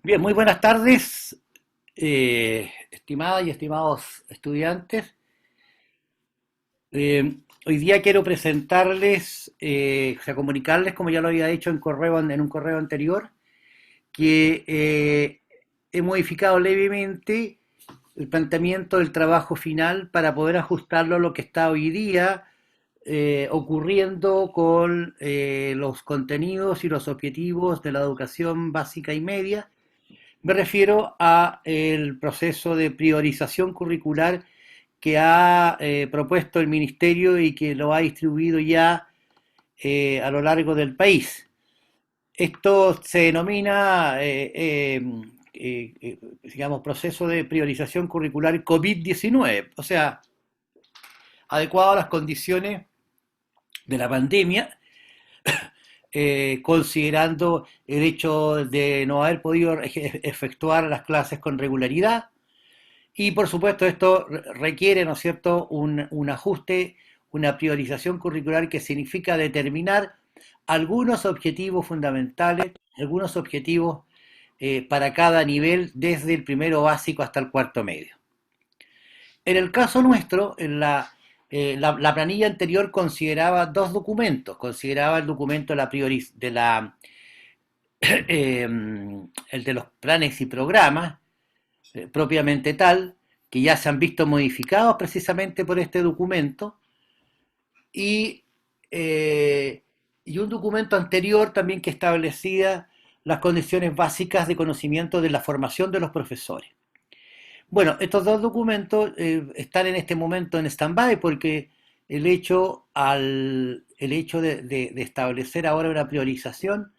Bien, muy buenas tardes, estimadas y estimados estudiantes. Hoy día quiero presentarles, o sea, comunicarles, como ya lo había hecho en un correo anterior, que he modificado levemente el planteamiento del trabajo final para poder ajustarlo a lo que está hoy día ocurriendo con los contenidos y los objetivos de la educación básica y media. Me refiero a el proceso de priorización curricular que ha propuesto el Ministerio y que lo ha distribuido ya a lo largo del país. Esto se denomina, digamos, proceso de priorización curricular COVID-19, o sea, adecuado a las condiciones de la pandemia, considerando el hecho de no haber podido efectuar las clases con regularidad. Y por supuesto esto requiere, ¿no es cierto?, un ajuste, una priorización curricular que significa determinar algunos objetivos fundamentales, algunos objetivos para cada nivel, desde el primero básico hasta el cuarto medio. En el caso nuestro, la planilla anterior consideraba dos documentos. Consideraba el documento el de los planes y programas, propiamente tal, que ya se han visto modificados precisamente por este documento, y, eh, y un documento anterior también que establecía las condiciones básicas de conocimiento de la formación de los profesores. Bueno, estos dos documentos están en este momento en stand-by porque el hecho de establecer ahora una priorización,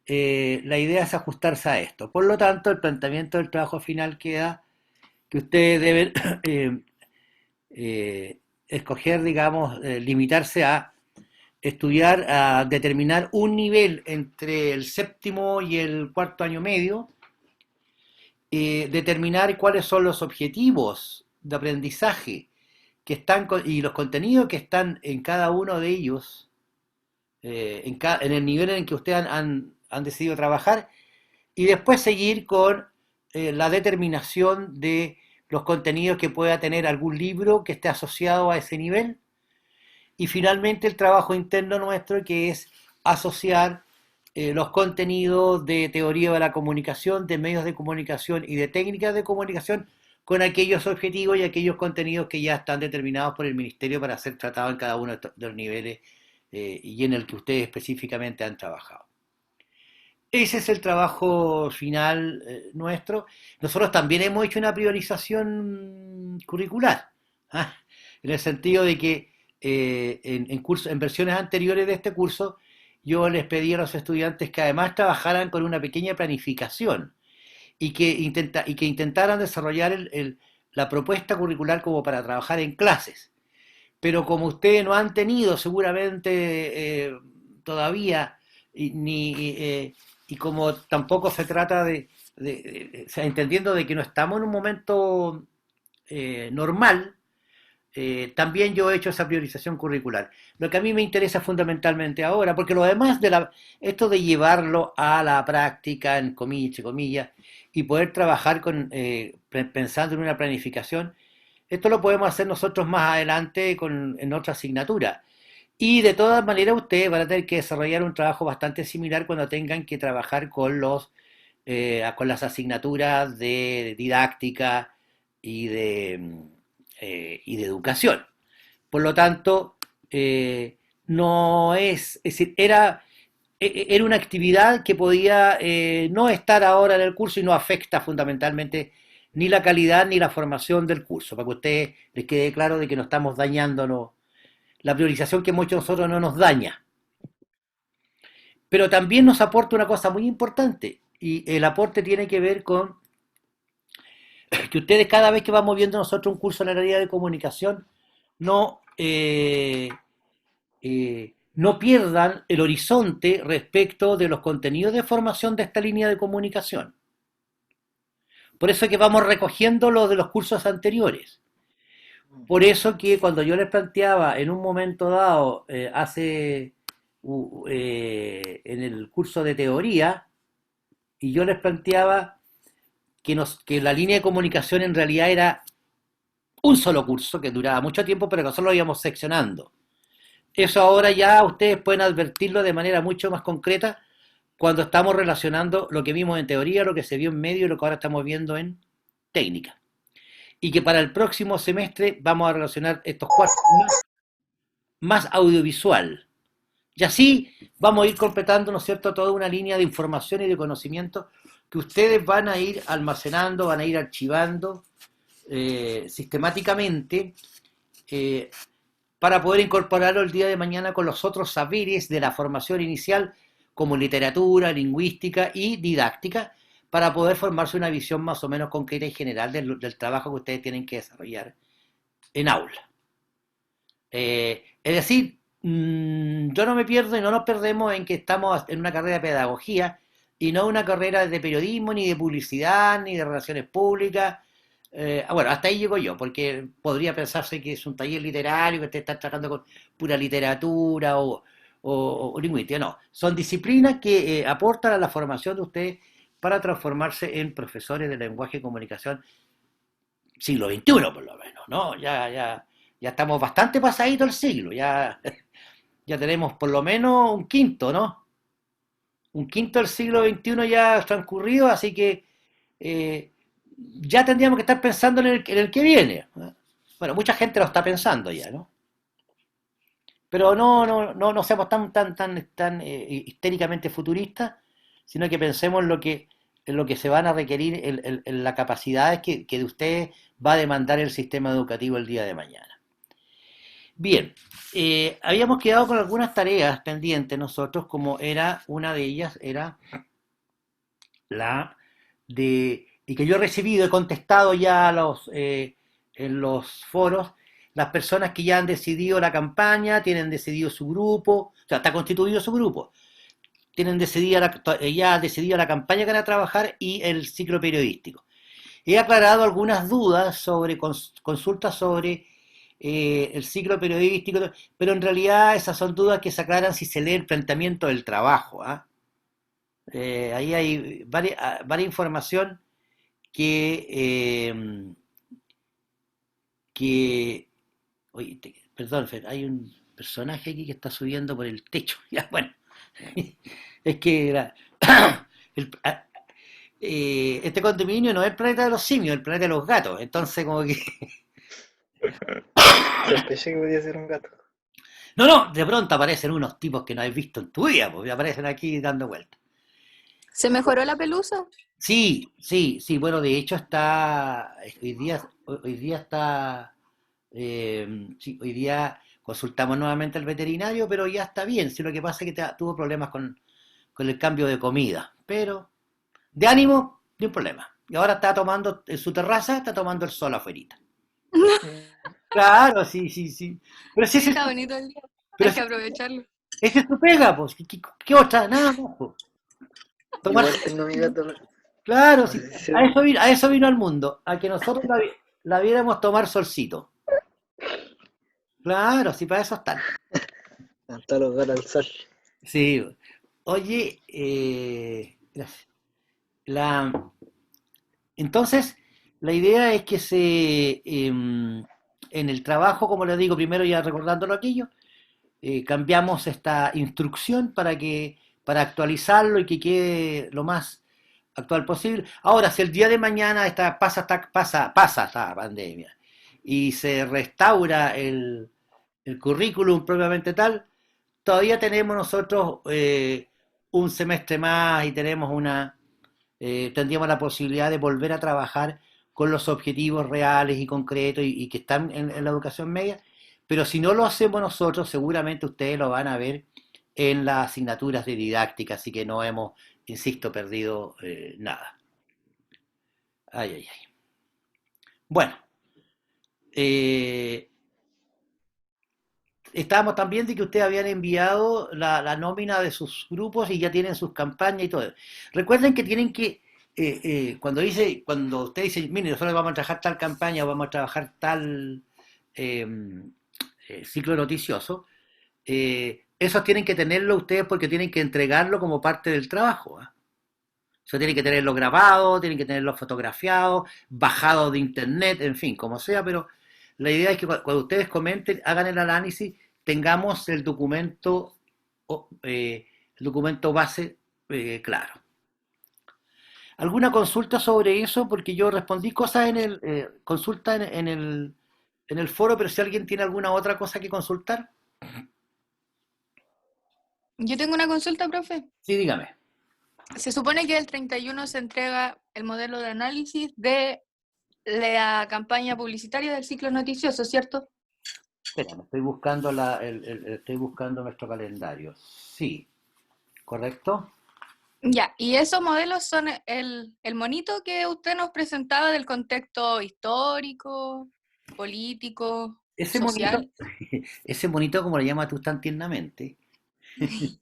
la idea es ajustarse a esto. Por lo tanto, el planteamiento del trabajo final queda que ustedes deben escoger, digamos, limitarse a estudiar, a determinar un nivel entre el séptimo y el cuarto año medio, determinar cuáles son los objetivos de aprendizaje y los contenidos que están en cada uno de ellos, en el nivel en que ustedes han decidido trabajar, y después seguir con la determinación de los contenidos que pueda tener algún libro que esté asociado a ese nivel, y finalmente el trabajo interno nuestro, que es asociar los contenidos de teoría de la comunicación, de medios de comunicación y de técnicas de comunicación con aquellos objetivos y aquellos contenidos que ya están determinados por el Ministerio para ser tratados en cada uno de los niveles y en el que ustedes específicamente han trabajado. Ese es el trabajo final nuestro. Nosotros también hemos hecho una priorización curricular, ¿ah? En el sentido de que en versiones anteriores de este curso yo les pedí a los estudiantes que además trabajaran con una pequeña planificación y que intentaran desarrollar la propuesta curricular como para trabajar en clases. Pero como ustedes no han tenido seguramente todavía, y como tampoco se trata o sea, entendiendo de que no estamos en un momento normal, también yo he hecho esa priorización curricular. Lo que a mí me interesa fundamentalmente ahora, porque lo demás esto de llevarlo a la práctica, en comillas, entre comillas, y poder trabajar pensando en una planificación, esto lo podemos hacer nosotros más adelante en otra asignatura. Y de todas maneras ustedes van a tener que desarrollar un trabajo bastante similar cuando tengan que trabajar con las asignaturas de didáctica y de educación. Por lo tanto, no es decir, era una actividad que podía no estar ahora en el curso y no afecta fundamentalmente ni la calidad ni la formación del curso, para que a ustedes les quede claro de que no estamos dañándonos. La priorización que hemos hecho nosotros no nos daña, pero también nos aporta una cosa muy importante, y el aporte tiene que ver con que ustedes, cada vez que vamos viendo nosotros un curso en la área de comunicación, no, no pierdan el horizonte respecto de los contenidos de formación de esta línea de comunicación. Por eso es que vamos recogiendo lo de los cursos anteriores. Por eso que cuando yo les planteaba en un momento dado, en el curso de teoría, y yo les planteaba que la línea de comunicación en realidad era un solo curso que duraba mucho tiempo, pero que nosotros lo íbamos seccionando. Eso ahora ya ustedes pueden advertirlo de manera mucho más concreta cuando estamos relacionando lo que vimos en teoría, lo que se vio en medio y lo que ahora estamos viendo en técnica. Y que para el próximo semestre vamos a relacionar estos cuatro más audiovisual. Y así vamos a ir completando, ¿no es cierto?, toda una línea de información y de conocimiento que ustedes van a ir almacenando, van a ir archivando sistemáticamente eh, para poder incorporarlo el día de mañana con los otros saberes de la formación inicial, como literatura, lingüística y didáctica, para poder formarse una visión más o menos concreta y general del trabajo que ustedes tienen que desarrollar en aula. Es decir, yo no me pierdo y no nos perdemos en que estamos en una carrera de pedagogía y no una carrera de periodismo, ni de publicidad, ni de relaciones públicas. Bueno, hasta ahí llego yo, porque podría pensarse que es un taller literario, que te está tratando con pura literatura o lingüística. No, son disciplinas que aportan a la formación de ustedes para transformarse en profesores de lenguaje y comunicación siglo XXI por lo menos, ¿no? Ya estamos bastante pasaditos el siglo, ya tenemos por lo menos un quinto, ¿no? Un quinto del siglo XXI ya transcurrido, así que eh, ya tendríamos que estar pensando en el que viene, ¿no? Bueno, mucha gente lo está pensando ya, ¿no? Pero no seamos tan histéricamente futuristas, sino que pensemos en lo que se van a requerir, en las capacidades que de ustedes va a demandar el sistema educativo el día de mañana. Bien, habíamos quedado con algunas tareas pendientes nosotros, como era una de ellas, era la y que yo he recibido, he contestado ya en los foros, las personas que ya han decidido la campaña, tienen decidido su grupo, o sea, está constituido su grupo, tienen ya decidido la campaña que van a trabajar y el ciclo periodístico. He aclarado algunas dudas sobre consultas sobre el ciclo periodístico, pero en realidad esas son dudas que se aclaran si se lee el planteamiento del trabajo, ¿ah? Ahí hay varias información que, que oye, perdón, Fer, hay un personaje aquí que está subiendo por el techo. Ya, bueno, es que el- a- este condominio no es el planeta de los simios, es el planeta de los gatos. Entonces, como que. Sospeché que podía ser un gato. No, no, de pronto aparecen unos tipos que no has visto en tu vida, pues aparecen aquí dando vueltas. ¿Se mejoró la pelusa? Sí, sí, sí, bueno, de hecho hoy día está, sí, hoy día consultamos nuevamente al veterinario, pero ya está bien, si lo que pasa es que tuvo problemas con el cambio de comida, pero de ánimo, ni un problema. Y ahora está tomando, en su terraza, está tomando el sol afuera. Mm, Claro, sí, sí, sí. Pero si Sí, ese, está bonito el día. pero Hay si que aprovecharlo. ese es tu pega, pues, ¿qué otra? Nada más, pues. Tomar, igual tengo a mi gato. claro, No sí, sé si se a eso vino al mundo, a que nosotros la viéramos tomar solcito. Claro, sí, para eso están. levantó los gatos al sol. Sí, oye, gracias. La, entonces, la idea es que en el trabajo, como les digo, primero ya recordándolo aquello, cambiamos esta instrucción para actualizarlo y que quede lo más actual posible. Ahora, si el día de mañana pasa esta pandemia y se restaura el currículum propiamente tal, todavía tenemos nosotros un semestre más y tendríamos la posibilidad de volver a trabajar con los objetivos reales y concretos y que están en la educación media, pero si no lo hacemos nosotros, seguramente ustedes lo van a ver en las asignaturas de didáctica, así que no hemos, insisto, perdido nada. Ay, ay, ay. Bueno, eh, estábamos también de que ustedes habían enviado la nómina de sus grupos y ya tienen sus campañas y todo. Recuerden que tienen que, cuando usted dice, mire, nosotros vamos a trabajar tal campaña o vamos a trabajar tal eh, ciclo noticioso, esos tienen que tenerlo ustedes porque tienen que entregarlo como parte del trabajo, ¿ah? Eso tienen que tenerlo grabado, tienen que tenerlo fotografiado, bajado de internet, en fin, como sea, pero la idea es que cuando ustedes comenten, hagan el análisis, tengamos el documento base claro. ¿Alguna consulta sobre eso? Porque yo respondí cosas en el consulta en el foro, pero si alguien tiene alguna otra cosa que consultar, Yo tengo una consulta, profe. sí, dígame. Se supone que el 31 se entrega el modelo de análisis de la campaña publicitaria del ciclo noticioso, ¿cierto? Espera, estoy buscando estoy buscando nuestro calendario. Sí, ¿correcto? Ya, y esos modelos son el monito que usted nos presentaba del contexto histórico, político, Ese monito, social. ese monito, como le llamas tú tan tiernamente, es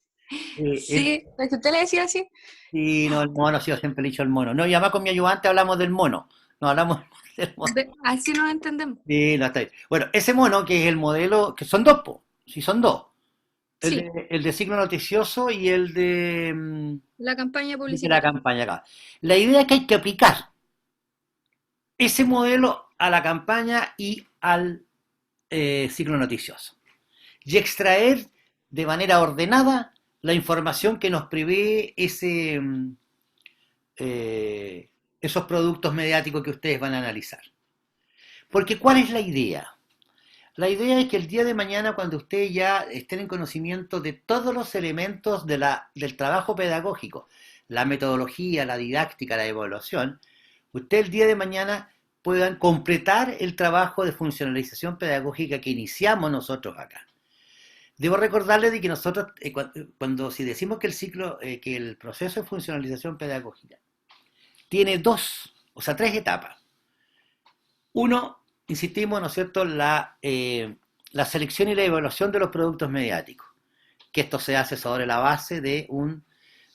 Sí, es que usted le decía así. sí, no, el mono, sí, yo siempre he dicho el mono. No, y además con mi ayudante hablamos del mono. No hablamos del mono. Así nos entendemos. Sí, no, está bien. Bueno, ese mono que es el modelo, que son dos, po, sí, son dos. Sí, El de ciclo noticioso y el la campaña de la publicitaria. campaña acá. La idea es que hay que aplicar ese modelo a la campaña y al ciclo noticioso. Y extraer de manera ordenada la información que nos prevé eh, esos productos mediáticos que ustedes van a analizar. Porque ¿cuál es la idea? La idea es que el día de mañana, cuando ustedes ya estén en conocimiento de todos los elementos del trabajo pedagógico, la metodología, la didáctica, la evaluación, ustedes el día de mañana puedan completar el trabajo de funcionalización pedagógica que iniciamos nosotros acá. Debo recordarles de que nosotros, cuando si decimos que que el proceso de funcionalización pedagógica tiene tres etapas. Uno, insistimos, ¿no es cierto?, la selección y la evaluación de los productos mediáticos, que esto se hace sobre la base de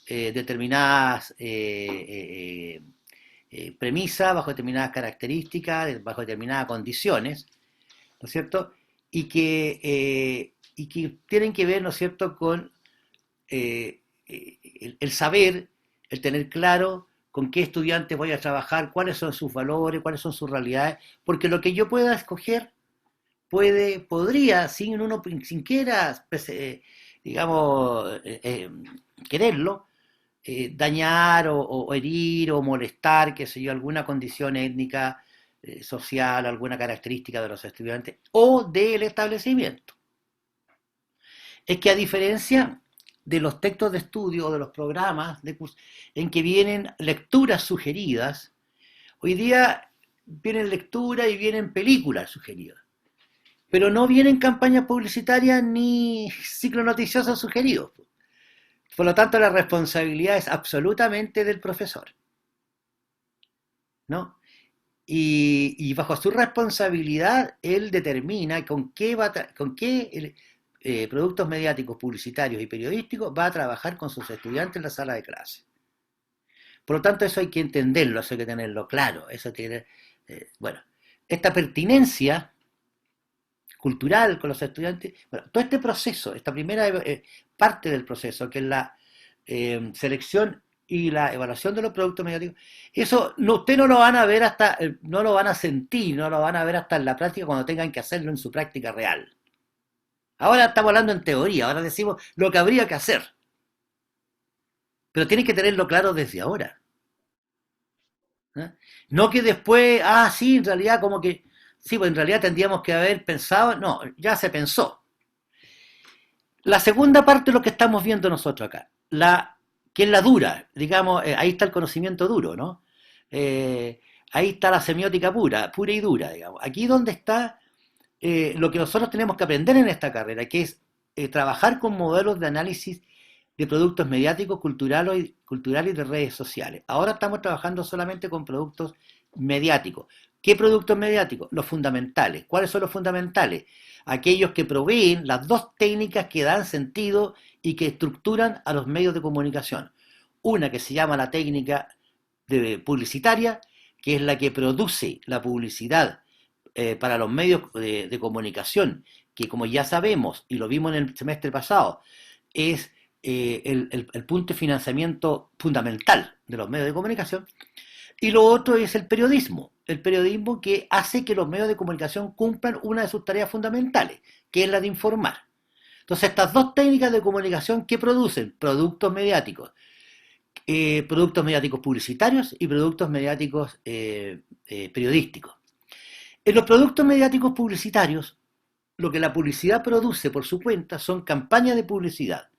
determinadas premisas, bajo determinadas características, bajo determinadas condiciones, ¿no es cierto?, y que tienen que ver, ¿no es cierto?, con el saber, el tener claro con qué estudiantes voy a trabajar, cuáles son sus valores, cuáles son sus realidades, porque lo que yo pueda escoger podría, sin quiera, pues, digamos, quererlo, dañar o herir o molestar, qué sé yo, alguna condición étnica, social, alguna característica de los estudiantes o del establecimiento. Es que a diferencia de los textos de estudio o de los programas de curso, en que vienen lecturas sugeridas, hoy día vienen lecturas y vienen películas sugeridas, pero no vienen campañas publicitarias ni ciclos noticiosos sugeridos. Por lo tanto, la responsabilidad es absolutamente del profesor, ¿no? Y bajo su responsabilidad, él determina con qué productos mediáticos, publicitarios y periodísticos va a trabajar con sus estudiantes en la sala de clase. Por lo tanto, eso hay que entenderlo, eso hay que tenerlo claro. Bueno, esta pertinencia cultural con los estudiantes, bueno, todo este proceso, esta primera parte del proceso, que es la selección y la evaluación de los productos mediáticos, eso usted no lo van a ver no lo van a sentir, no lo van a ver hasta en la práctica cuando tengan que hacerlo en su práctica real. Ahora estamos hablando en teoría, ahora decimos lo que habría que hacer, pero tienen que tenerlo claro desde ahora. ¿Eh? No que después, sí, en realidad como que, sí, pues en realidad tendríamos que haber pensado, no, ya se pensó. La segunda parte es lo que estamos viendo nosotros acá, que es la dura, digamos, ahí está el conocimiento duro, ¿no? Ahí está la semiótica pura, pura y dura, digamos. Aquí donde está lo que nosotros tenemos que aprender en esta carrera, que es trabajar con modelos de análisis de productos mediáticos, culturales y de redes sociales. Ahora estamos trabajando solamente con productos mediáticos. ¿Qué productos mediáticos? Los fundamentales. ¿Cuáles son los fundamentales? Aquellos que proveen las dos técnicas que dan sentido y que estructuran a los medios de comunicación. Una que se llama la técnica publicitaria, que es la que produce la publicidad para los medios de comunicación, que como ya sabemos y lo vimos en el semestre pasado, es el punto de financiamiento fundamental de los medios de comunicación. Y lo otro es el periodismo que hace que los medios de comunicación cumplan una de sus tareas fundamentales, que es la de informar. Entonces, estas dos técnicas de comunicación que producen productos mediáticos publicitarios y productos mediáticos periodísticos. En los productos mediáticos publicitarios, lo que la publicidad produce por su cuenta son campañas de publicidad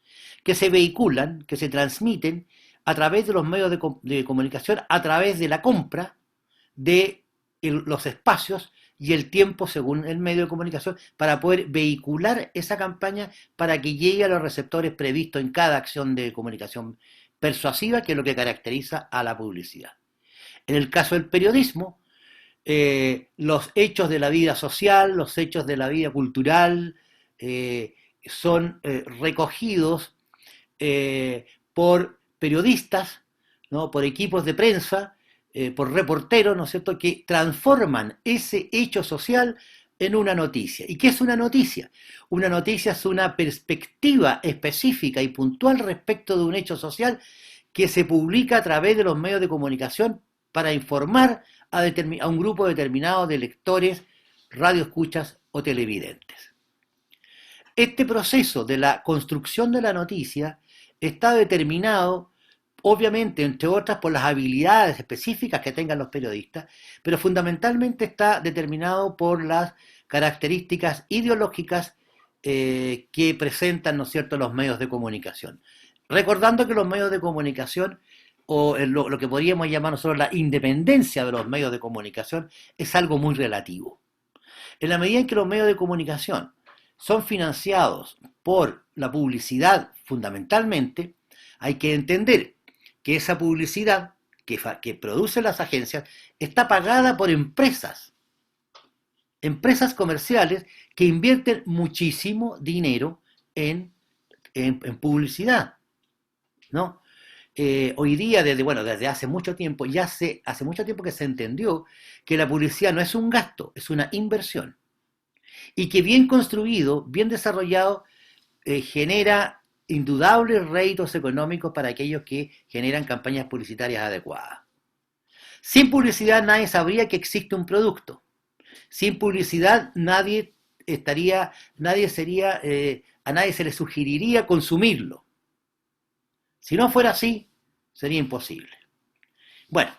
que se vehiculan, que se transmiten a través de los medios de comunicación, a través de la compra de los espacios y el tiempo según el medio de comunicación para poder vehicular esa campaña para que llegue a los receptores previstos en cada acción de comunicación persuasiva, que es lo que caracteriza a la publicidad. En el caso del periodismo, los hechos de la vida social, los hechos de la vida cultural son recogidos por periodistas, ¿no? Por equipos de prensa, por reporteros, ¿no es cierto?, que transforman ese hecho social en una noticia. ¿Y qué es una noticia? Una noticia es una perspectiva específica y puntual respecto de un hecho social que se publica a través de los medios de comunicación para informar a un grupo determinado de lectores, radioescuchas o televidentes. Este proceso de la construcción de la noticia está determinado, obviamente, entre otras, por las habilidades específicas que tengan los periodistas, pero fundamentalmente está determinado por las características ideológicas que presentan, ¿no es cierto?, los medios de comunicación. Recordando que los medios de comunicación, o lo que podríamos llamar nosotros la independencia de los medios de comunicación, es algo muy relativo. En la medida en que los medios de comunicación son financiados por la publicidad fundamentalmente, hay que entender que esa publicidad que producen las agencias está pagada por empresas comerciales que invierten muchísimo dinero en publicidad, ¿no? Hoy día, desde hace mucho tiempo, hace mucho tiempo que se entendió que la publicidad no es un gasto, es una inversión. Y que bien construido, bien desarrollado, genera indudables réditos económicos para aquellos que generan campañas publicitarias adecuadas. Sin publicidad nadie sabría que existe un producto. Sin publicidad a nadie se le sugeriría consumirlo. Si no fuera así, sería imposible. Bueno,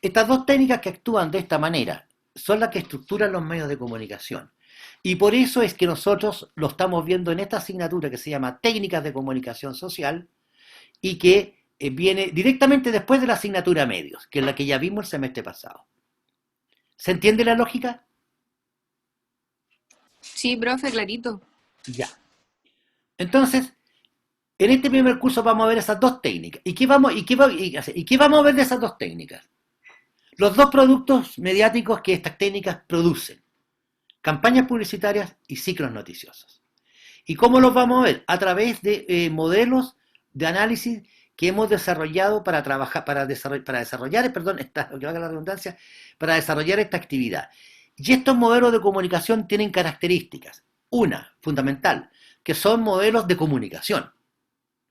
estas dos técnicas que actúan de esta manera son las que estructuran los medios de comunicación. Y por eso es que nosotros lo estamos viendo en esta asignatura que se llama Técnicas de Comunicación Social y que viene directamente después de la asignatura Medios, que es la que ya vimos el semestre pasado. ¿Se entiende la lógica? Sí, profe, clarito. Ya. Entonces, en este primer curso vamos a ver esas dos técnicas. ¿Y qué vamos a ver de esas dos técnicas? Los dos productos mediáticos que estas técnicas producen: campañas publicitarias y ciclos noticiosos. ¿Y cómo los vamos a ver? A través de modelos de análisis que hemos desarrollado para desarrollar esta actividad. Y estos modelos de comunicación tienen características. Una, fundamental, que son modelos de comunicación.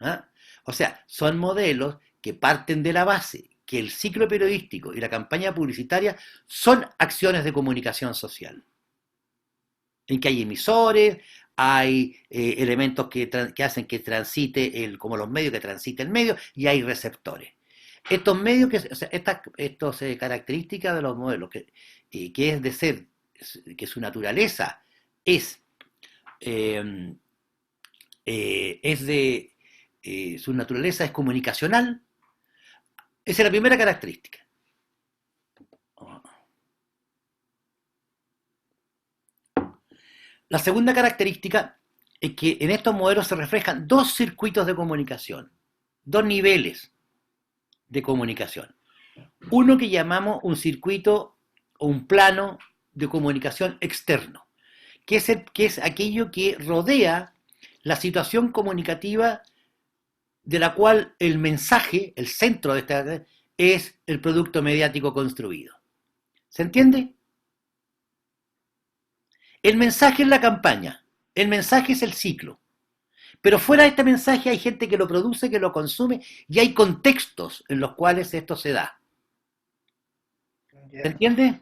¿Ah? O sea, son modelos que parten de la base que el ciclo periodístico y la campaña publicitaria son acciones de comunicación social, en que hay emisores, hay elementos que hacen que transite como los medios que transite el medio, y hay receptores. Estos medios, estas características de los modelos, que es de ser, que su naturaleza su naturaleza es comunicacional. Esa es la primera característica. La segunda característica es que en estos modelos se reflejan dos circuitos de comunicación, dos niveles de comunicación. Uno que llamamos un circuito o un plano de comunicación externo, que es aquello que rodea la situación comunicativa de la cual el mensaje, el centro de esta, es el producto mediático construido. ¿Se entiende? El mensaje es la campaña, el mensaje es el ciclo, Pero fuera de este mensaje hay gente que lo produce, que lo consume, y hay contextos en los cuales esto se da. ¿Se Ya, entiende?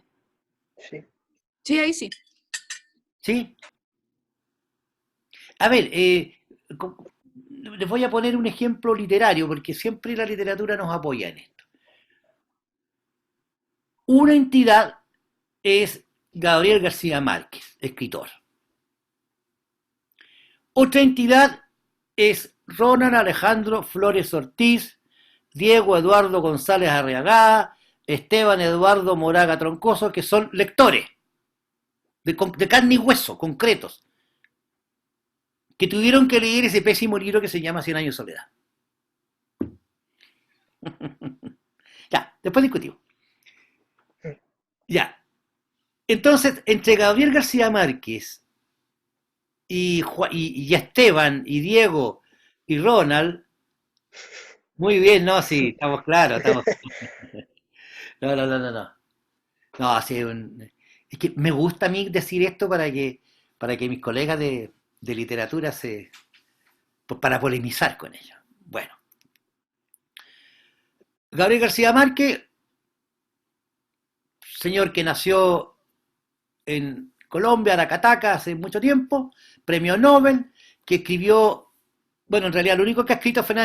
sí. Sí, ahí sí. ¿Sí? A ver, les voy a poner un ejemplo literario, porque siempre la literatura nos apoya en esto. Una entidad es Gabriel García Márquez, escritor. Otra entidad es Ronald Alejandro Flores Ortiz, Diego Eduardo González Arriagada, Esteban Eduardo Moraga Troncoso, que son lectores de carne y hueso, concretos, que tuvieron que leer ese pésimo libro que se llama Cien años de soledad. Ya, después discutimos. Ya. Entonces, entre Gabriel García Márquez y Esteban y Diego y Ronald, muy bien, ¿no? Sí, estamos claros, estamos. No, no, no, no, no. No, sí, es que me gusta a mí decir esto para que mis colegas de literatura pues, para polemizar con ellos. Bueno, Gabriel García Márquez, señor que nació en Colombia, Aracataca, hace mucho tiempo, premio Nobel, que escribió, bueno, en realidad lo único que ha escrito fue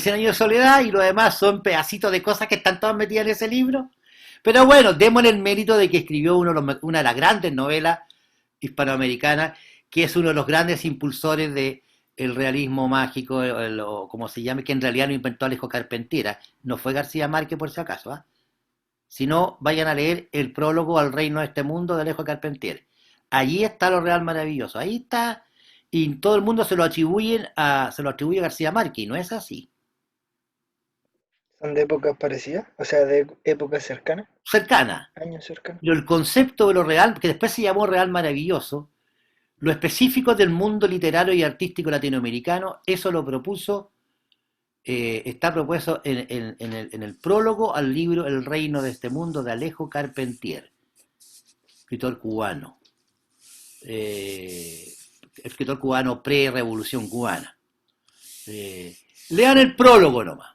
Cien años de soledad y lo demás son pedacitos de cosas que están todas metidas en ese libro. Pero bueno, démosle el mérito de que escribió una de las grandes novelas hispanoamericanas, que es uno de los grandes impulsores de el realismo mágico, o como se llame, que en realidad lo inventó Alejo Carpentier, no fue García Márquez por si acaso, ¿eh? Si no, vayan a leer el prólogo al reino de este mundo de Alejo Carpentier. Allí está lo real maravilloso, ahí está, y todo el mundo se lo atribuye a García Márquez, y no es así. Son de épocas parecidas, o sea, de épocas cercanas, Cercana, años cercanos. pero el concepto de lo real, que después se llamó real maravilloso, lo específico del mundo literario y artístico latinoamericano, eso lo propuso, está propuesto en el prólogo al libro El reino de este mundo de Alejo Carpentier, escritor cubano, eh, escritor cubano pre-revolución cubana. Lean el prólogo nomás.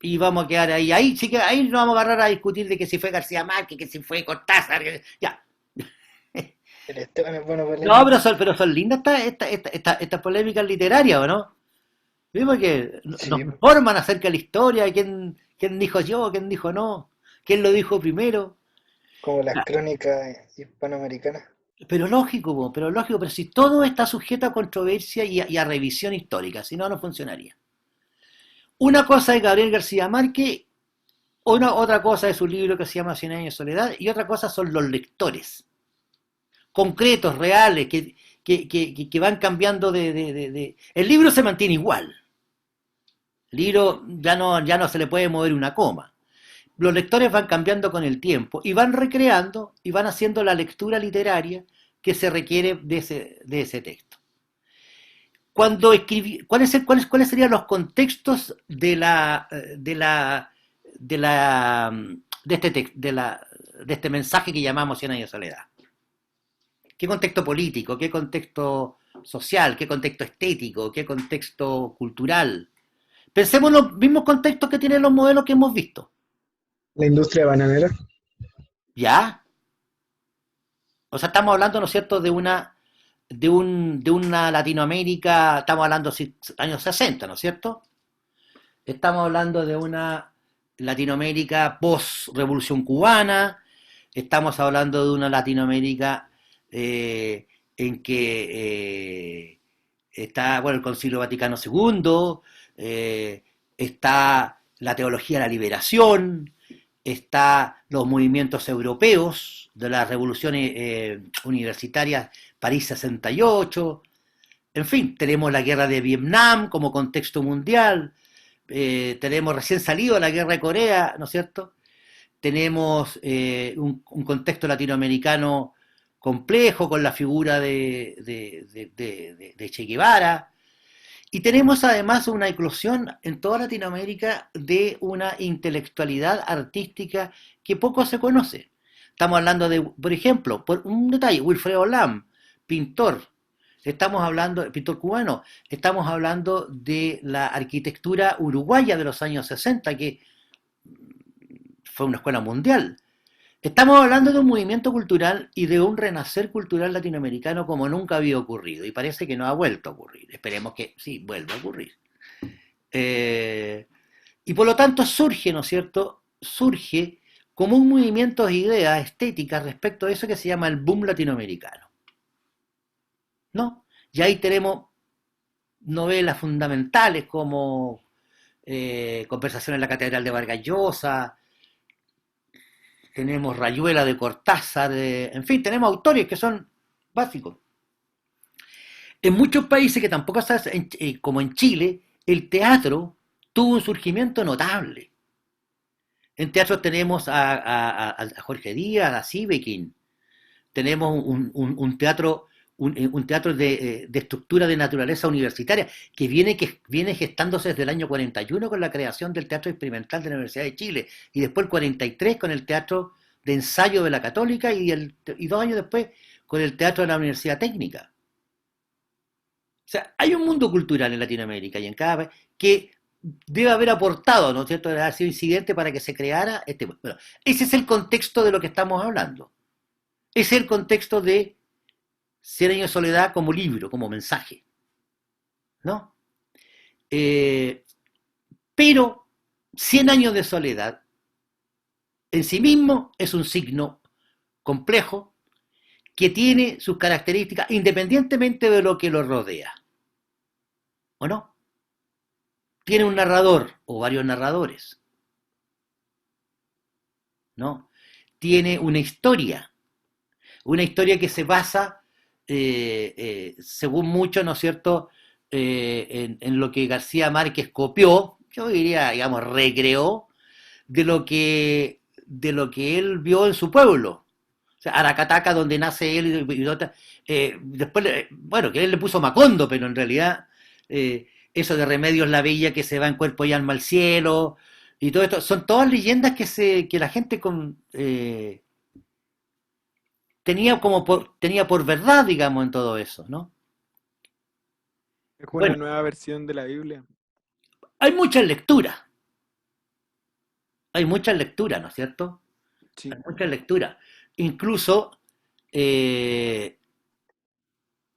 Y vamos a quedar ahí. Ahí sí que ahí nos vamos a agarrar a discutir de que si fue García Márquez, que si fue Cortázar, ya. El Esteban es bueno para la No, imitación. pero son lindas estas polémicas literarias, ¿o no? Sí, porque nos Sí, informan acerca de la historia, quién dijo yo, quién dijo no, quién lo dijo primero. como las Ya, crónicas hispanoamericanas. pero si todo está sujeto a controversia y a revisión histórica, si no, no funcionaría. Una cosa es Gabriel García Márquez, otra cosa es un libro que se llama Cien años de soledad, y otra cosa son los lectores, concretos, reales, que van cambiando El libro se mantiene igual, el libro ya no se le puede mover una coma. Los lectores van cambiando con el tiempo y van recreando y van haciendo la lectura literaria que se requiere de ese texto. Cuando escribí, ¿cuáles serían los contextos de este mensaje que llamamos Cien años de soledad? ¿Qué contexto político? ¿Qué contexto social? ¿Qué contexto estético? ¿Qué contexto cultural? Pensemos en los mismos contextos que tienen los modelos que hemos visto. La industria bananera. ¿Ya? O sea, estamos hablando, ¿no es cierto?, de una Latinoamérica, estamos hablando de años 60, ¿no es cierto? Estamos hablando de una Latinoamérica post-revolución cubana, estamos hablando de una Latinoamérica en que está, bueno, el Concilio Vaticano II, está la teología de la liberación, está los movimientos europeos de las revoluciones universitarias, París 68, en fin, tenemos la guerra de Vietnam como contexto mundial, tenemos recién salido la guerra de Corea, ¿no es cierto? Tenemos un contexto latinoamericano complejo con la figura de Che Guevara, y tenemos además una eclosión en toda Latinoamérica de una intelectualidad artística que poco se conoce. Estamos hablando de, por ejemplo, por un detalle, Wilfredo Lam, pintor, Estamos hablando, pintor cubano, estamos hablando de la arquitectura uruguaya de los años 60, que fue una escuela mundial. Estamos hablando de un movimiento cultural y de un renacer cultural latinoamericano como nunca había ocurrido, y parece que no ha vuelto a ocurrir. Esperemos que sí, vuelva a ocurrir. Eh, y por lo tanto surge, ¿no es cierto? Surge como un movimiento de ideas estéticas respecto a eso que se llama el boom latinoamericano, ¿no? Y ahí tenemos novelas fundamentales como Conversación en la Catedral de Vargas Llosa, tenemos Rayuela de Cortázar, en fin, tenemos autores que son básicos. En muchos países que tampoco están, como en Chile, el teatro tuvo un surgimiento notable. En teatro tenemos a Jorge Díaz, a Sieveking, tenemos un teatro, un teatro de estructura de naturaleza universitaria que viene gestándose desde el año 41 con la creación del Teatro Experimental de la Universidad de Chile y después el 43 con el Teatro de Ensayo de la Católica y 2 años después con el Teatro de la Universidad Técnica. O sea, hay un mundo cultural en Latinoamérica y en cada país que debe haber aportado, ¿no es cierto?, debe haber sido incidente para que se creara este. Bueno, ese es el contexto de lo que estamos hablando. Ese es el contexto de Cien años de soledad como libro, como mensaje, ¿no? Eh, pero Cien años de soledad en sí mismo es un signo complejo que tiene sus características independientemente de lo que lo rodea, ¿o no? Tiene un narrador o varios narradores, ¿no? Tiene una historia que se basa, según muchos, ¿no es cierto?, en lo que García Márquez copió, yo diría, digamos, recreó de lo que él vio en su pueblo. O sea, Aracataca, donde nace él, después, bueno, que él le puso Macondo, pero en realidad eso de Remedios la Bella que se va en cuerpo y alma al cielo, y todo esto, son todas leyendas que la gente tenía por verdad, digamos, en todo eso, ¿no? Es una Bueno, nueva versión de la Biblia. hay muchas lecturas, ¿no es cierto? Hay Sí. muchas lecturas. Incluso eh,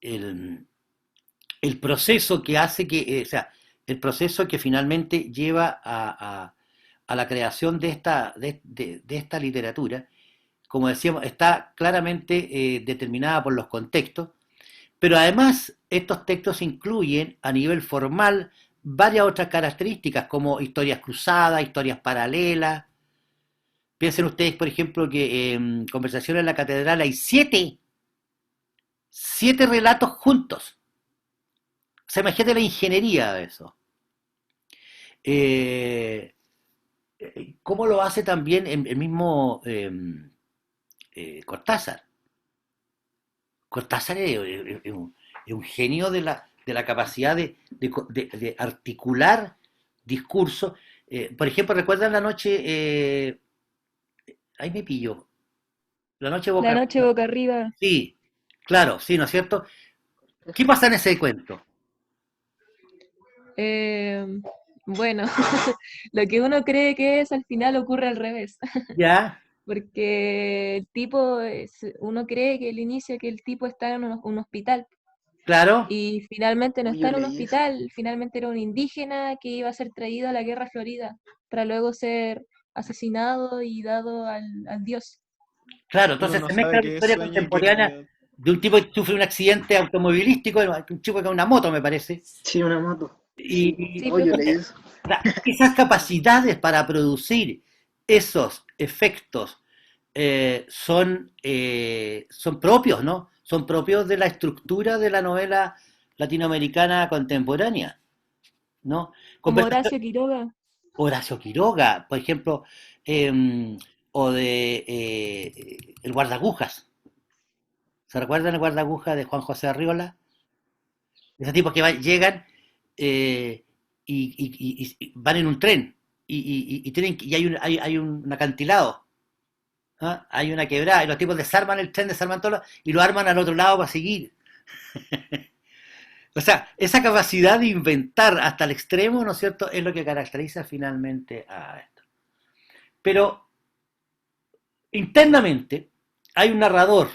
el, el proceso que hace o sea, el proceso que finalmente lleva a la creación de esta literatura, como decíamos, está claramente determinada por los contextos, pero además estos textos incluyen a nivel formal varias otras características como historias cruzadas, historias paralelas. Piensen ustedes, por ejemplo, que en Conversación en la Catedral hay siete relatos juntos. O sea, imagínate la ingeniería de eso. Eh, ¿Cómo lo hace también el mismo Cortázar? Cortázar es un genio de la capacidad de articular discursos. Por ejemplo, ¿recuerdan la noche? Ahí me pillo. La noche La boca noche arriba. boca arriba. Sí, claro, sí, ¿no es cierto? ¿Qué pasa en ese cuento? eh, bueno, lo que uno cree que es al final ocurre al revés, ¿Ya? porque el tipo, uno cree que el inicio que el tipo está en un hospital ¿Claro? y finalmente no Uy, está yo en un leí eso. hospital, finalmente era un indígena que iba a ser traído a la guerra florida para luego ser asesinado y dado al dios. Claro, Uno entonces no se sabe mezcla la qué es historia sueño y qué es contemporánea realidad. de un tipo que sufre un accidente automovilístico, un chico que una moto, me parece, Sí, una moto. Sí. y Sí, Oh, yo pues, leí eso. esas capacidades para producir esos efectos son propios, ¿no? Son propios de la estructura de la novela latinoamericana contemporánea, ¿no? como Conversación, Horacio Quiroga. Horacio Quiroga, por ejemplo, o de El Guardagujas. ¿Se recuerdan el Guardagujas de Juan José Arriola? Esos tipos que llegan eh, y van en un tren y hay un acantilado, ¿ah? Hay una quebrada y los tipos desarman el tren, desarman todo y lo arman al otro lado para seguir. O sea, esa capacidad de inventar hasta el extremo, ¿no es cierto?, es lo que caracteriza finalmente a esto. Pero internamente hay un narrador,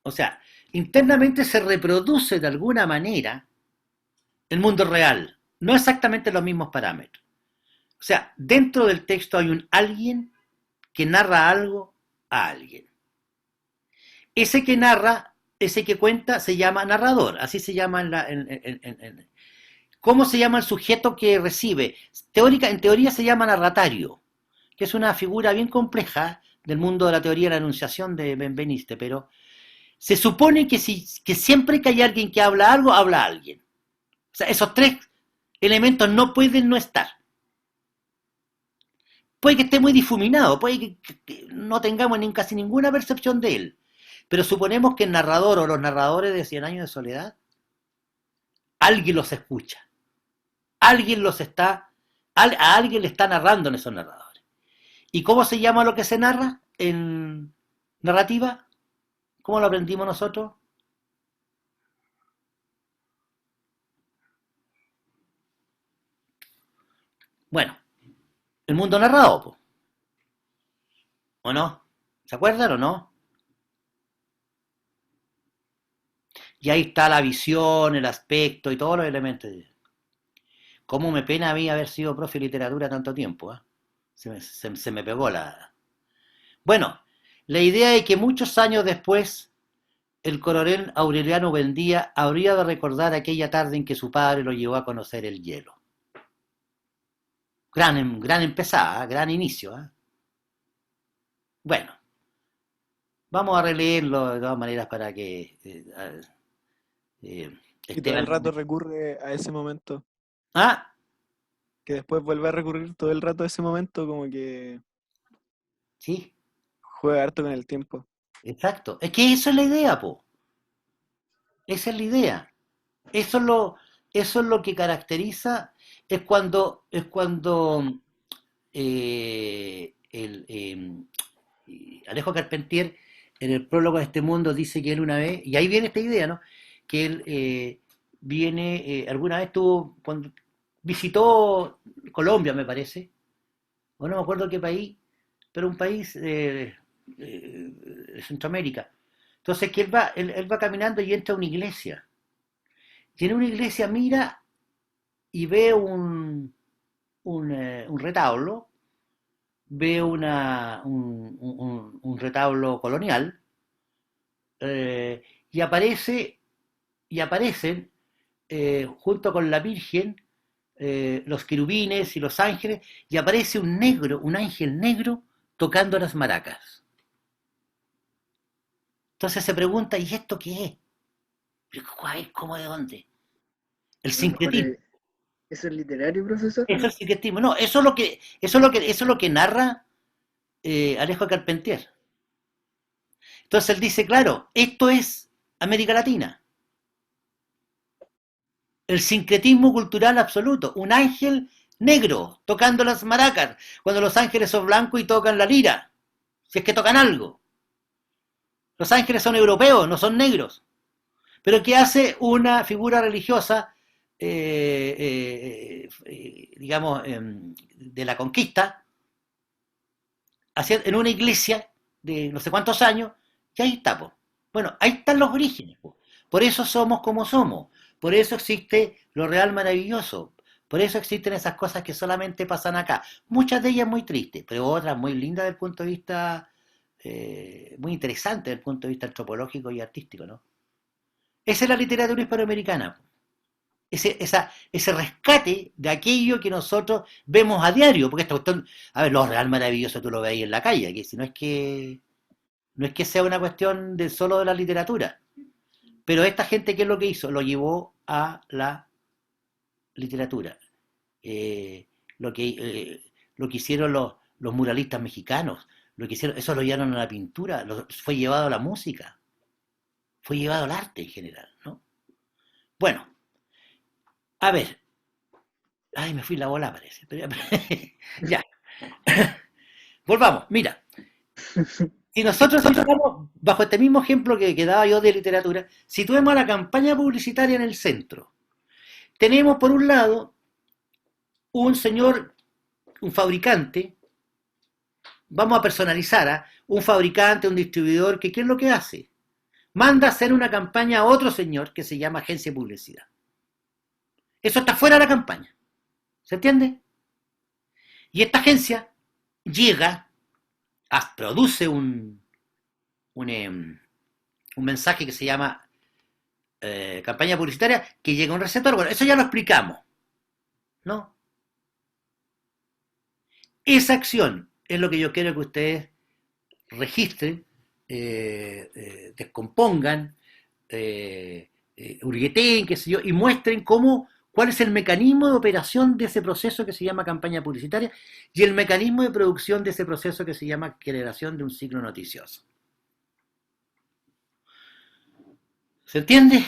o sea, internamente se reproduce de alguna manera el mundo real, no exactamente los mismos parámetros. O sea, dentro del texto hay un alguien que narra algo a alguien. Ese que narra, ese que cuenta, se llama narrador, así se llama ¿Cómo se llama el sujeto que recibe? En teoría se llama narratario, que es una figura bien compleja del mundo de la teoría de la enunciación de Benveniste, pero se supone que siempre que hay alguien que habla algo, habla alguien. O sea, esos tres elementos no pueden no estar. Puede que esté muy difuminado, puede que no tengamos casi ninguna percepción de él, pero suponemos que el narrador o los narradores de Cien Años de Soledad, alguien los escucha, alguien los está, a alguien le está narrando en esos narradores. ¿Y cómo se llama lo que se narra en narrativa? ¿Cómo lo aprendimos nosotros? Bueno, el mundo narrado, po. ¿O no? ¿Se acuerdan o no? Y ahí está la visión, el aspecto y todos los elementos. Cómo me pena a mí haber sido profe de literatura tanto tiempo, ¿eh? Se me pegó la... Bueno, la idea es que muchos años después el coronel Aureliano Buendía habría de recordar aquella tarde en que su padre lo llevó a conocer el hielo. Gran empezada, ¿eh? Gran inicio, ¿eh? Bueno, vamos a releerlo de todas maneras para que Y todo el Esteban... rato recurre a ese momento. Ah, Que después vuelve a recurrir todo el rato a ese momento, como que sí, juega harto con el tiempo. exacto. Es que eso es la idea, po. Esa es la idea. Eso es lo que caracteriza, es cuando Alejo Carpentier en el prólogo de este mundo dice que él una vez, y ahí viene esta idea, ¿no? Que él alguna vez cuando visitó Colombia, me parece, o no me acuerdo qué país, pero un país de Centroamérica. Entonces que él va caminando y entra a una iglesia. Y en una iglesia mira y ve un retablo, ve un retablo colonial, y aparecen junto con la Virgen, los querubines y los ángeles, y aparece un ángel negro tocando las maracas. Entonces se pregunta, ¿y esto qué es? ¿Cómo de dónde? El A lo mejor sincretismo. eso es literario, profesor. Eso es el sincretismo. No, eso es lo que narra Alejo Carpentier. Entonces él dice, claro, esto es América Latina. El sincretismo cultural absoluto. Un ángel negro tocando las maracas, cuando los ángeles son blancos y tocan la lira. Si es que tocan algo. Los ángeles son europeos, no son negros. Pero ¿qué hace una figura religiosa, digamos, de la conquista, en una iglesia de no sé cuántos años? Y ahí está, po. Bueno, ahí están los orígenes, po. Por eso somos como somos. Por eso existe lo real maravilloso. Por eso existen esas cosas que solamente pasan acá. Muchas de ellas muy tristes, pero otras muy lindas desde el punto de vista, muy interesantes desde el punto de vista antropológico y artístico, ¿no? Esa es la literatura hispanoamericana. Ese rescate de aquello que nosotros vemos a diario, porque esta cuestión, a ver, lo real maravilloso tú lo ves ahí en la calle, que si no es que sea una cuestión solo de la literatura, pero esta gente, ¿qué es lo que hizo? Lo llevó a la literatura. Lo que hicieron los muralistas mexicanos, lo que hicieron, eso lo llevaron a la pintura, fue llevado a la música, fue llevado al arte en general, ¿no? Bueno, a ver, ay, me fui la bola, parece. Pero, ya, volvamos, mira. Si nosotros estamos bajo este mismo ejemplo que daba yo de literatura, situemos la campaña publicitaria en el centro. tenemos por un lado un señor, un fabricante, vamos a personalizar, ¿ah? Un fabricante, un distribuidor, que ¿qué es lo que hace? Manda a hacer una campaña a otro señor que se llama agencia de publicidad. Eso está fuera de la campaña. ¿Se entiende? Y esta agencia llega, produce un mensaje que se llama campaña publicitaria, que llega a un receptor. Bueno, eso ya lo explicamos, ¿no? Esa acción es lo que yo quiero que ustedes registren, descompongan, hurgueteen, qué sé yo, y muestren cuál es el mecanismo de operación de ese proceso que se llama campaña publicitaria y el mecanismo de producción de ese proceso que se llama generación de un ciclo noticioso. ¿Se entiende?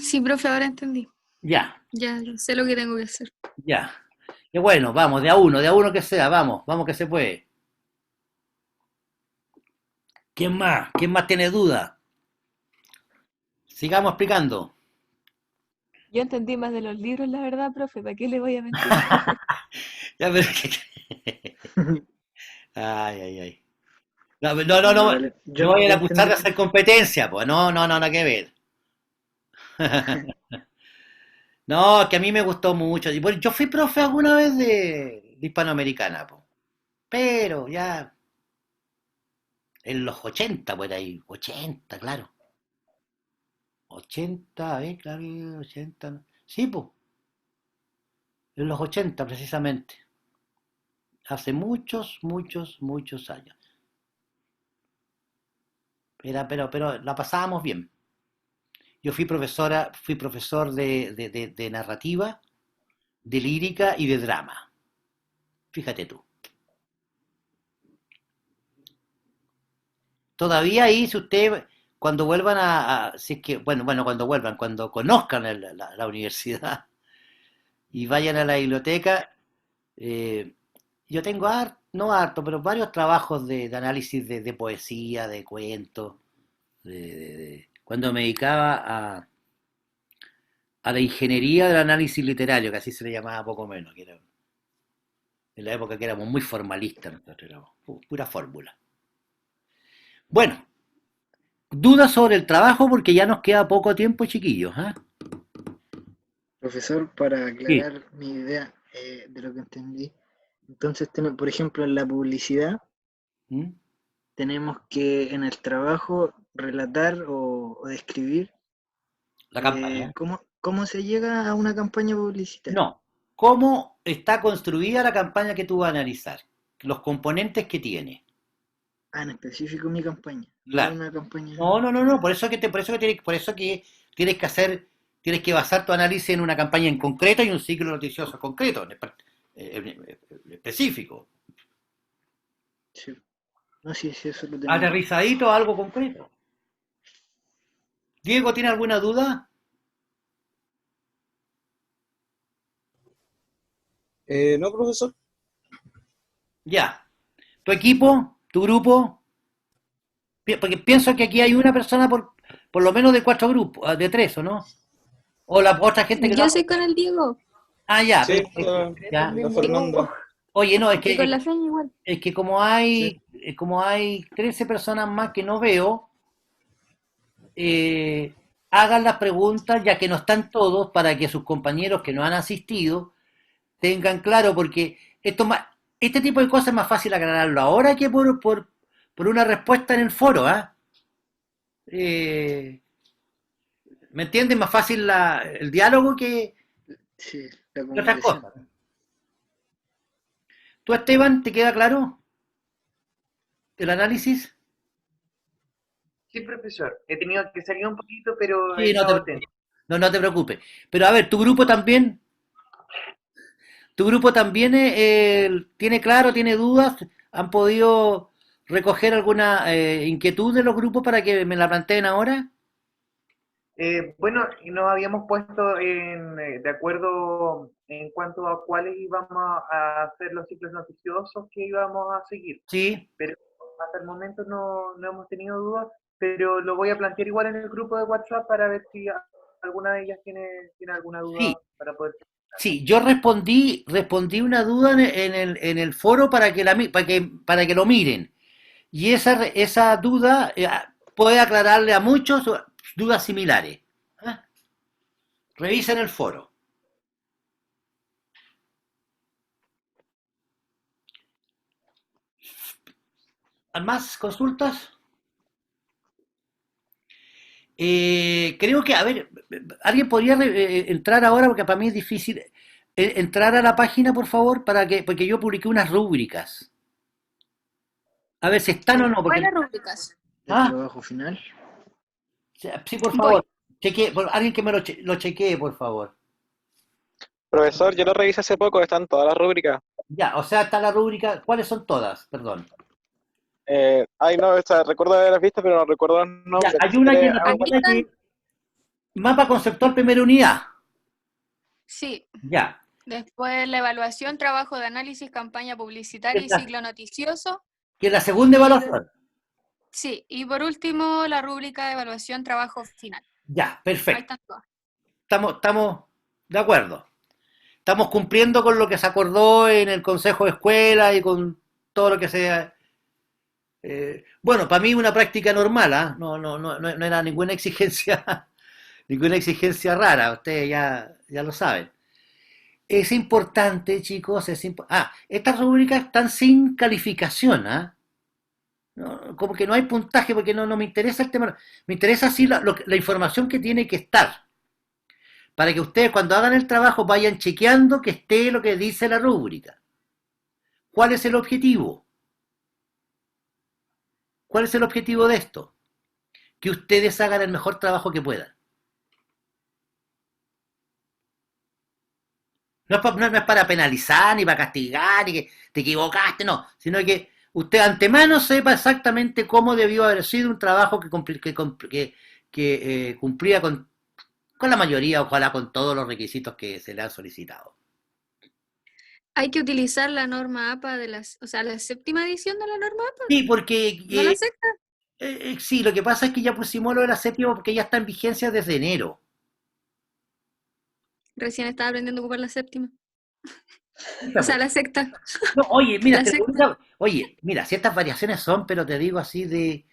Sí, profe, ahora entendí. Ya, Ya sé lo que tengo que hacer. ya. Y bueno, vamos, de a uno que sea, vamos que se puede. ¿Quién más? ¿Quién más tiene duda? Sigamos explicando. Yo entendí más de los libros, la verdad, profe, ¿para qué le voy a mentir? Ya, pero ay, ay, ay. No, no, no, No, no, vale. no vayan a Yo acusar de entendí. hacer competencia, pues no, no, no, nada que ver. No, que a mí me gustó mucho. Y bueno, yo fui profe alguna vez de hispanoamericana, pues. Pero ya en los 80 por ahí, 80 claro. 80 claro, 80. Sí, pues, en los 80 precisamente. Hace muchos, muchos, muchos años. Pero la pasábamos bien. Yo fui profesor de narrativa, de lírica y de drama. Fíjate tú. Todavía ahí, si usted, cuando vuelvan si es que, bueno, cuando vuelvan, cuando conozcan la universidad y vayan a la biblioteca, eh, yo tengo no harto, pero varios trabajos de análisis de poesía, de cuentos, cuando me dedicaba a la ingeniería del análisis literario, que así se le llamaba poco menos, que era en la época que éramos muy formalistas, nosotros éramos pura fórmula. Bueno, dudas sobre el trabajo porque ya nos queda poco tiempo, chiquillos, ¿ah? Profesor, para Sí. aclarar mi idea de lo que entendí, entonces, por ejemplo, en la publicidad, ¿Mm? tenemos que en el trabajo relatar o describir La campaña. cómo se llega a una campaña publicitaria. No, ¿cómo está construida la campaña que tú vas a analizar? Los componentes que tiene. Ah, en específico mi campaña, no Claro. una campaña No, no, no, no, general. por eso que tienes que tienes que basar tu análisis en una campaña en concreto y un ciclo noticioso concreto, específico. Sí. No, sí, sí, eso lo tenía claro. Aterrizadito a algo concreto. Diego, ¿tiene alguna duda? No, profesor. Ya. ¿Tu equipo? ¿Tu grupo? Porque pienso que aquí hay una persona por lo menos de 4 grupos, de 3, ¿o no? O la otra gente que no. Yo soy con el Diego Ah, ya, Sí, perfecto. Ya. la Fernanda. Oye, no, y con la Feña igual. es que Sí. como hay 13 personas más que no veo, hagan las preguntas ya que no están todos para que sus compañeros que no han asistido tengan claro, porque este tipo de cosas es más fácil aclararlo ahora que por una respuesta en el foro, ¿ah? Eh, ¿Me entiendes? Más fácil el diálogo Sí, la que otras comunicación. cosas. ¿Tú, Esteban, te queda claro el análisis? Sí, profesor. He tenido que salir un poquito, pero he Sí, estado atento. no te preocupes. Pero a ver, ¿tu grupo también tiene claro, tiene dudas? ¿Han podido recoger alguna inquietud de los grupos para que me la planteen ahora? Bueno, y nos habíamos puesto de acuerdo en cuanto a cuáles íbamos a hacer los ciclos noticiosos que íbamos a seguir. Sí, Pero hasta el momento no hemos tenido dudas, pero lo voy a plantear igual en el grupo de WhatsApp para ver si ¿Alguna de ellas tiene alguna Sí, duda para poder? sí, yo respondí una duda en el foro para que, para que lo miren. Y esa duda puede aclararle a muchos dudas similares. ¿Ah? Revisen el foro. ¿Más consultas? Creo que, a ver, alguien podría entrar ahora porque para mí es difícil. Entrar a la página, por favor, porque yo publiqué unas rúbricas. A ver si están o no, porque... ¿Cuáles rúbricas? El Ah, trabajo final. sí, por Voy. favor. Alguien que me lo chequee, por favor. Profesor, yo lo revisé hace poco, están todas las rúbricas. Ya, o sea, está la rúbrica. ¿Cuáles son todas? Perdón. Ay, no, recuerdo haberlas visto, pero no recuerdo los Ya, nombres. hay Si una quiere, que, hago hay Aquí una igual. están, que mapa conceptual primera unidad. sí. Ya. Después la evaluación, trabajo de análisis, campaña Que publicitaria es y la, ciclo noticioso. que es la segunda Y evaluación. sí, y por último la rúbrica de evaluación, trabajo final. Ya, Ahí perfecto. están todas. Estamos de acuerdo. Estamos cumpliendo con lo que se acordó en el Consejo de Escuela y con todo lo que sea. Bueno, para mí una práctica normal, ¿ah? No era ninguna exigencia, ninguna exigencia rara, ustedes ya lo saben. Es importante, chicos, estas rúbricas están sin calificación, ¿ah? Como que no hay puntaje porque no me interesa el tema, me interesa sí la información que tiene que estar, para que ustedes cuando hagan el trabajo vayan chequeando que esté lo que dice la rúbrica. ¿Cuál es el objetivo? ¿Cuál es el objetivo de esto? Que ustedes hagan el mejor trabajo que puedan. No es para penalizar, ni para castigar, ni que te equivocaste, no, sino que usted antemano sepa exactamente cómo debió haber sido un trabajo que cumplía con la mayoría, ojalá con todos los requisitos que se le han solicitado. Hay que utilizar la norma APA o sea, la séptima edición de la norma APA, Sí, porque no la sexta. sí, lo que pasa es que ya pusimos lo de la séptima porque ya está en vigencia desde enero. Recién estaba aprendiendo a ocupar la séptima. Ya, O sea, pues. la sexta. No, oye, mira, La sexta. oye, mira, ciertas variaciones son, pero te digo así de,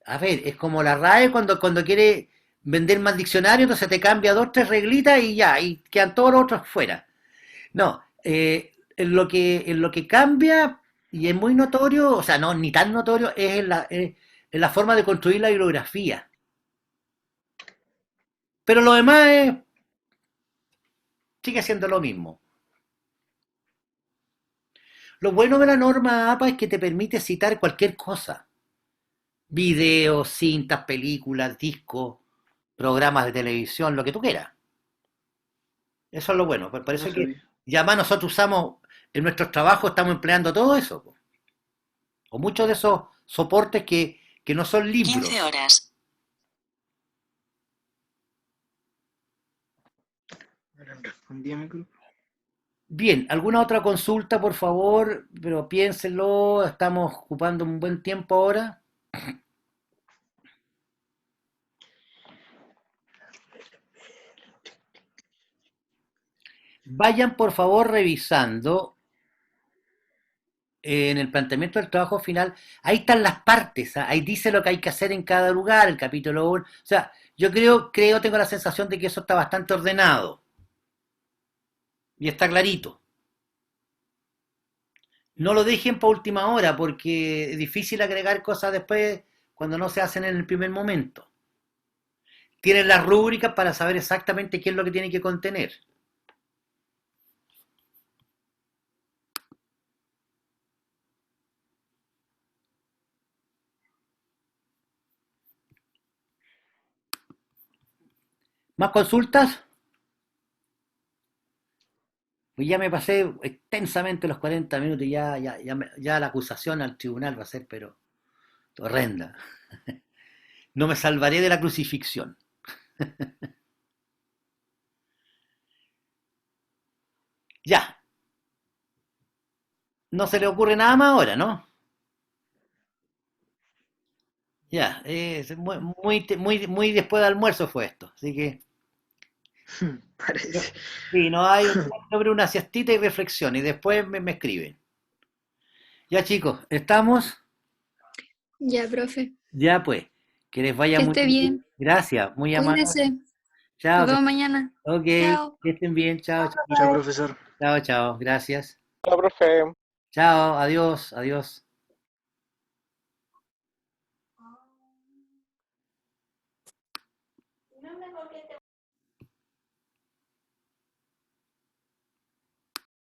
a ver, es como la RAE cuando quiere vender más diccionario, entonces te cambia dos, tres reglitas y ya, y quedan todos los otros fuera. No, en lo que cambia, y es muy notorio, o sea, no, ni tan notorio, es en la forma de construir la bibliografía. Pero lo demás sigue siendo lo mismo. Lo bueno de la norma APA es que te permite citar cualquier cosa. Videos, cintas, películas, discos, programas de televisión, lo que tú quieras. Eso es lo bueno. Por No eso es que sabía. ya más nosotros usamos, en nuestros trabajos estamos empleando todo eso. O muchos de esos soportes que no son libros. 15 horas. Ahora respondí a mi grupo. Bien, ¿alguna otra consulta, por favor? Pero piénsenlo, estamos ocupando un buen tiempo ahora. Vayan, por favor, revisando en el planteamiento del trabajo final. Ahí están las partes, ¿ah? Ahí dice lo que hay que hacer en cada lugar, el capítulo 1. O sea, yo tengo la sensación de que eso está bastante ordenado y está clarito. No lo dejen para última hora porque es difícil agregar cosas después cuando no se hacen en el primer momento. Tienen las rúbricas para saber exactamente qué es lo que tiene que contener. ¿Más consultas? Pues ya me pasé extensamente los 40 minutos y ya la acusación al tribunal va a ser, pero horrenda. No me salvaré de la crucifixión. Ya, no se le ocurre nada más ahora, ¿no? Ya, muy después de almuerzo fue esto, así que Parece. Sí, no hay sobre una siestita y reflexión y después me escriben. Ya chicos, ¿estamos? Ya, profe. Ya pues, que les vaya Que muy esté bien. bien. Gracias, muy amable. Cuídese. Chao, Nos vemos mañana. ok, Chao. que estén bien, chao, Chao, chao, profesor. chao, chao, gracias. Hola, profe. Chao, adiós, adiós.